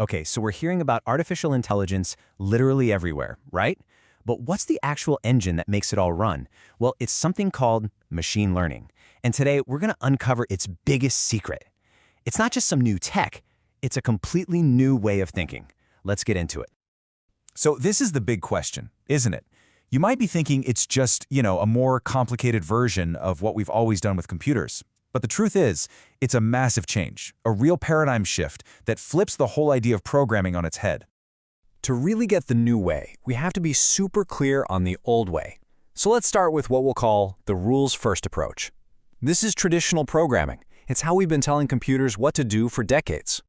Okay, so we're hearing about artificial intelligence literally everywhere, right? But what's the actual engine that makes it all run? Well, it's something called machine learning. And today, we're going to uncover its biggest secret. It's not just some new tech, it's a completely new way of thinking. Let's get into it. So this is the big question, isn't it? You might be thinking it's just, a more complicated version of what we've always done with computers. But the truth is, it's a massive change, a real paradigm shift that flips the whole idea of programming on its head. To really get the new way, we have to be super clear on the old way. So let's start with what we'll call the rules-first approach. This is traditional programming. It's how we've been telling computers what to do for decades.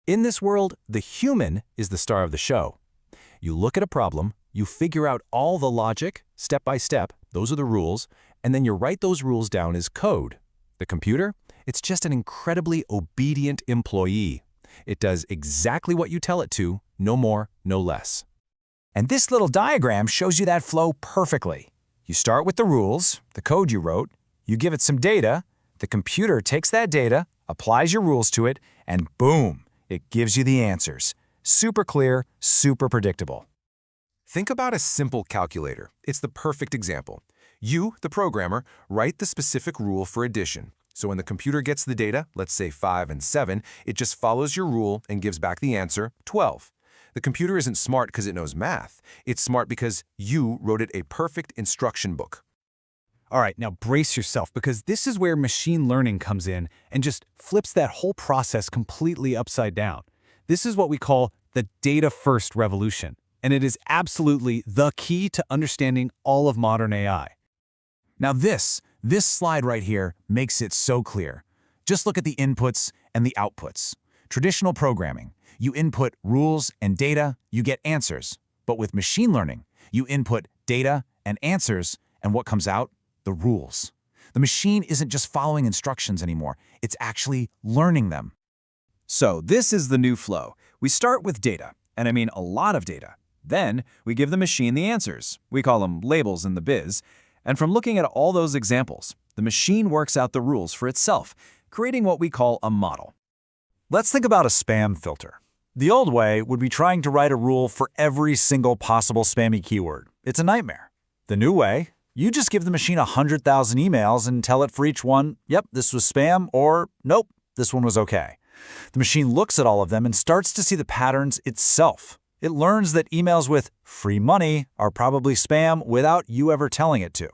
In this world, the human is the star of the show. You look at a problem, you figure out all the logic, step by step, those are the rules, and then you write those rules down as code. The computer, it's just an incredibly obedient employee. It does exactly what you tell it to, no more, no less. And this little diagram shows you that flow perfectly. You start with the rules, the code you wrote, you give it some data, the computer takes that data, applies your rules to it, and boom, it gives you the answers. Super clear, super predictable. Think about a simple calculator. It's the perfect example. You, the programmer, write the specific rule for addition. So when the computer gets the data, let's say 5 and 7, it just follows your rule and gives back the answer, 12. The computer isn't smart because it knows math. It's smart because you wrote it a perfect instruction book. All right, now brace yourself, because this is where machine learning comes in and just flips that whole process completely upside down. This is what we call the data-first revolution, and it is absolutely the key to understanding all of modern AI. Now this slide right here makes it so clear. Just look at the inputs and the outputs. Traditional programming, you input rules and data, you get answers. But with machine learning, you input data and answers, and what comes out? The rules. The machine isn't just following instructions anymore, it's actually learning them. So this is the new flow. We start with data, and I mean a lot of data. Then we give the machine the answers. We call them labels in the biz. And from looking at all those examples, the machine works out the rules for itself, creating what we call a model. Let's think about a spam filter. The old way would be trying to write a rule for every single possible spammy keyword. It's a nightmare. The new way, you just give the machine 100,000 emails and tell it for each one, yep, this was spam, or nope, this one was okay. The machine looks at all of them and starts to see the patterns itself. It learns that emails with free money are probably spam without you ever telling it to.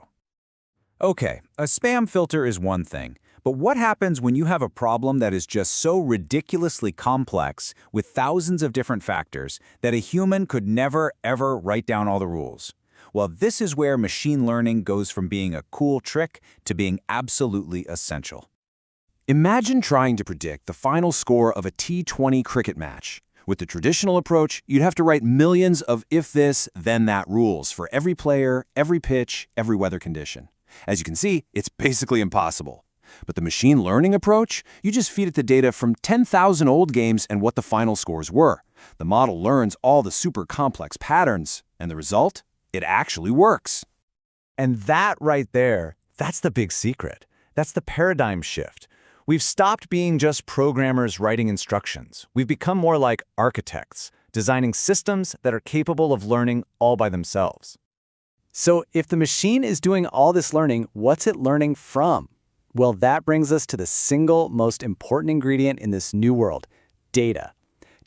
Okay, a spam filter is one thing, but what happens when you have a problem that is just so ridiculously complex with thousands of different factors that a human could never, ever write down all the rules? Well, this is where machine learning goes from being a cool trick to being absolutely essential. Imagine trying to predict the final score of a T20 cricket match. With the traditional approach, you'd have to write millions of if this, then that rules for every player, every pitch, every weather condition. As you can see, it's basically impossible. But the machine learning approach, you just feed it the data from 10,000 old games and what the final scores were. The model learns all the super complex patterns, and the result? It actually works. And that right there, that's the big secret. That's the paradigm shift. We've stopped being just programmers writing instructions. We've become more like architects, designing systems that are capable of learning all by themselves. So if the machine is doing all this learning, what's it learning from? Well, that brings us to the single most important ingredient in this new world, data.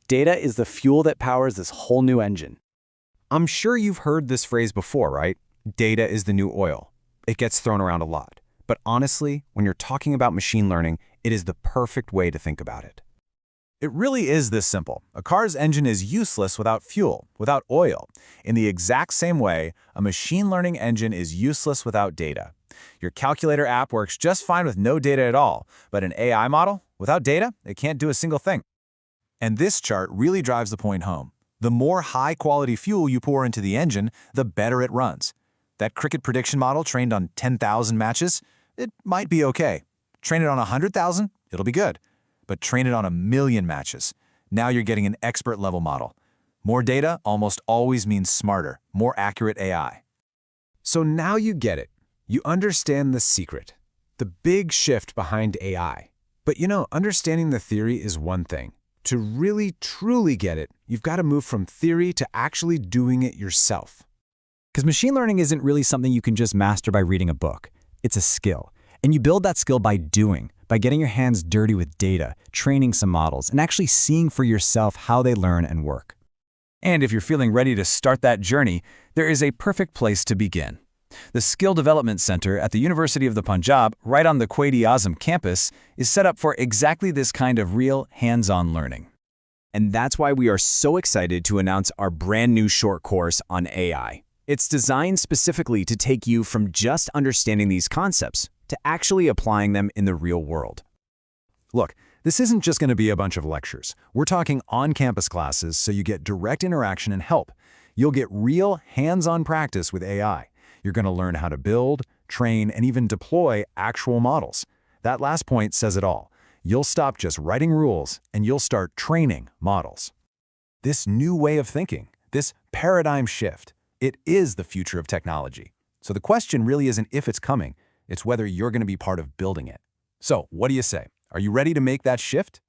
Data is the fuel that powers this whole new engine. I'm sure you've heard this phrase before, right? Data is the new oil. It gets thrown around a lot. But honestly, when you're talking about machine learning, it is the perfect way to think about it. It really is this simple. A car's engine is useless without fuel, without oil. In the exact same way, a machine learning engine is useless without data. Your calculator app works just fine with no data at all, but an AI model, without data, it can't do a single thing. And this chart really drives the point home. The more high-quality fuel you pour into the engine, the better it runs. That cricket prediction model trained on 10,000 matches, it might be okay. Train it on 100,000, it'll be good. But train it on 1,000,000 matches. Now you're getting an expert-level model. More data almost always means smarter, more accurate AI. So now you get it. You understand the secret, the big shift behind AI. But understanding the theory is one thing. to really, truly get it, you've got to move from theory to actually doing it yourself. Because machine learning isn't really something you can just master by reading a book. It's a skill. And you build that skill by doing, by getting your hands dirty with data, training some models, and actually seeing for yourself how they learn and work. And if you're feeling ready to start that journey, there is a perfect place to begin. The Skill Development Center at the University of the Punjab, right on the Quaid-e-Azam campus, is set up for exactly this kind of real, hands-on learning. And that's why we are so excited to announce our brand new short course on AI. It's designed specifically to take you from just understanding these concepts to actually applying them in the real world. Look, this isn't just going to be a bunch of lectures. We're talking on-campus classes so you get direct interaction and help. You'll get real, hands-on practice with AI. You're going to learn how to build, train, and even deploy actual models. That last point says it all. You'll stop just writing rules, and you'll start training models. This new way of thinking, this paradigm shift, it is the future of technology. So the question really isn't if it's coming, it's whether you're going to be part of building it. So what do you say? Are you ready to make that shift?